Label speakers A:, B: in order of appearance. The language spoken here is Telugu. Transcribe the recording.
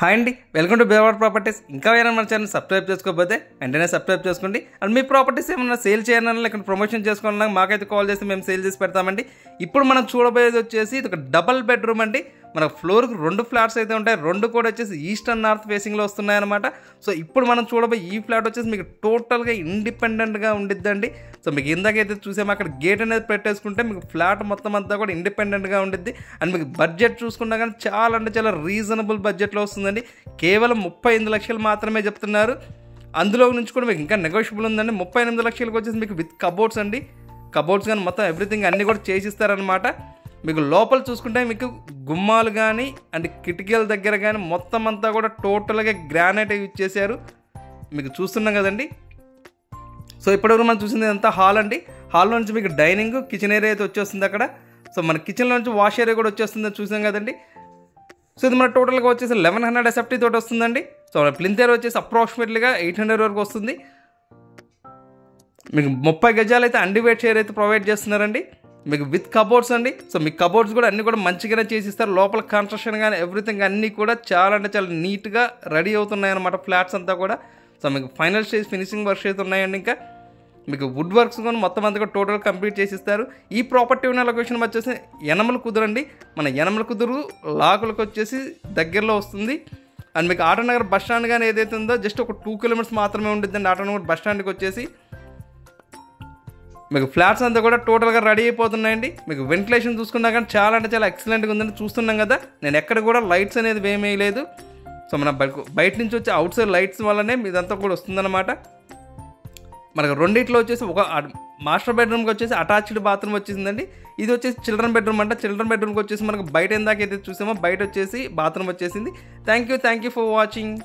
A: హాయ్ అండి, వెల్కమ్ టు బేవాడ్ ప్రాపర్టీస్. ఇంకా ఏమైనా మన ఛానల్ సబ్స్క్రైబ్ చేసుకోకపోతే వెంటనే సబ్స్క్రైబ్ చేసుకోండి. అండ్ మీ ప్రాపర్టీస్ ఏమైనా సేల్ చేయాలన్నా లేకపోతే ప్రమోషన్ చేసుకోవాలన్నా మాకైతే కాల్ చేస్తే మేము సేల్ చేసి పెడతామండి. ఇప్పుడు మనం చూడబోయేది వచ్చేసి ఇది ఒక డబల్ బెడ్రూమ్ అండి. మన ఫ్లోర్కి 2 ఫ్లాట్స్ అయితే ఉంటాయి. 2 కూడా వచ్చేసి ఈస్ట్ అండ్ నార్త్ ఫేసింగ్లో వస్తున్నాయన్నమాట. సో ఇప్పుడు మనం చూడబోయే ఈ ఫ్లాట్ వచ్చేసి మీకు టోటల్గా ఇండిపెండెంట్గా ఉండిద్దండి. సో మీకు ఇందాకైతే చూసాము అక్కడ గేట్ అనేది పెట్టేసుకుంటే మీకు ఫ్లాట్ మొత్తం అంతా కూడా ఇండిపెండెంట్గా ఉండిద్ది. అండ్ మీకు బడ్జెట్ చూసుకున్నా కానీ చాలా అంటే చాలా రీజనబుల్ బడ్జెట్లో వస్తుందండి. కేవలం 38 లక్షలు మాత్రమే చెప్తున్నారు. అందులో నుంచి కూడా మీకు ఇంకా నెగోషియబుల్ ఉందండి. 38 లక్షలకు వచ్చేసి మీకు విత్ కబోర్డ్స్ అండి. కబోర్డ్స్ కానీ మొత్తం ఎవ్రీథింగ్ అన్నీ కూడా చేసిస్తారనమాట. మీకు లోపల చూసుకుంటే మీకు గుమ్మాలు కానీ అండ్ కిటికీల దగ్గర కానీ మొత్తం అంతా కూడా టోటల్గా గ్రానైట్ యూజ్ చేశారు. మీకు చూస్తున్నాం కదండి. సో ఇప్పటివరకు మనం చూసింది అంతా హాల్ అండి. హాల్లో నుంచి మీకు డైనింగ్ కిచెన్ ఏరియా అయితే వచ్చేస్తుంది అక్కడ. సో మన కిచెన్లో నుంచి వాష్ ఏరియా కూడా వచ్చేస్తుంది చూసాం కదండి. సో ఇది మన టోటల్గా వచ్చేసి 1100 SFT తోటి వస్తుందండి. సో మన ప్లింత్ ఏరియా వచ్చేసి అప్రాక్సిమేట్లీగా 800 వరకు వస్తుంది. మీకు 30 గజాలు అయితే అన్డివైడ్ షేర్ అయితే ప్రొవైడ్ చేస్తున్నారండి. మీకు విత్ కబోర్డ్స్ అండి. సో మీకు కబోర్డ్స్ కూడా అన్నీ కూడా మంచిగానే చేసిస్తారు. లోపల కన్స్ట్రక్షన్ కానీ ఎవ్రీథింగ్ అన్నీ కూడా చాలా అంటే చాలా నీట్గా రెడీ అవుతున్నాయి అన్నమాట ఫ్లాట్స్ అంతా కూడా. సో మీకు ఫైనల్ స్టేజ్ ఫినిషింగ్ వర్క్స్ అయితే ఉన్నాయండి. ఇంకా మీకు వుడ్ వర్క్స్ కూడా మొత్తం అంతా కూడా టోటల్ కంప్లీట్ చేసిస్తారు. ఈ ప్రాపర్టీ ఉన్న లొకేషన్ వచ్చేసి యనమల కుదురు అండి. మన యనమల కుదురు లాకులకు వచ్చేసి దగ్గరలో వస్తుంది. అండ్ మీకు ఆటోనగర్ బస్ స్టాండ్ కానీ ఏదైతే ఉందో జస్ట్ ఒక 2 కిలోమీటర్స్ మాత్రమే ఉంటుందండి ఆటోనగర్ బస్ స్టాండ్కి వచ్చేసి. మీకు ఫ్లాట్స్ అంతా కూడా టోటల్గా రెడీ అయిపోతున్నాయండి. మీకు వెంటిలేషన్ చూసుకున్నా కానీ చాలా అంటే చాలా ఎక్సలెంట్గా ఉందండి. చూస్తున్నాం కదా, నేను ఎక్కడ కూడా లైట్స్ అనేది వేయలేదు. సో మన బయట నుంచి వచ్చే అవుట్ సైడ్ లైట్స్ వల్లనే ఇదంతా కూడా వస్తుందన్నమాట. మనకు రెండిట్లో వచ్చేసి ఒక మాస్టర్ బెడ్రూమ్కి వచ్చేసి అటాచ్డ్ బాత్రూమ్ వచ్చేసిందండి. ఇది వచ్చేసి చిల్డ్రన్ బెడ్రూమ్ అంట. చిల్డ్రన్ బెడ్రూమ్కి వచ్చేసి మనకు బయట ఎందాకైతే చూసామో బయట వచ్చేసి బాత్రూమ్ వచ్చేసింది. Thank you for watching.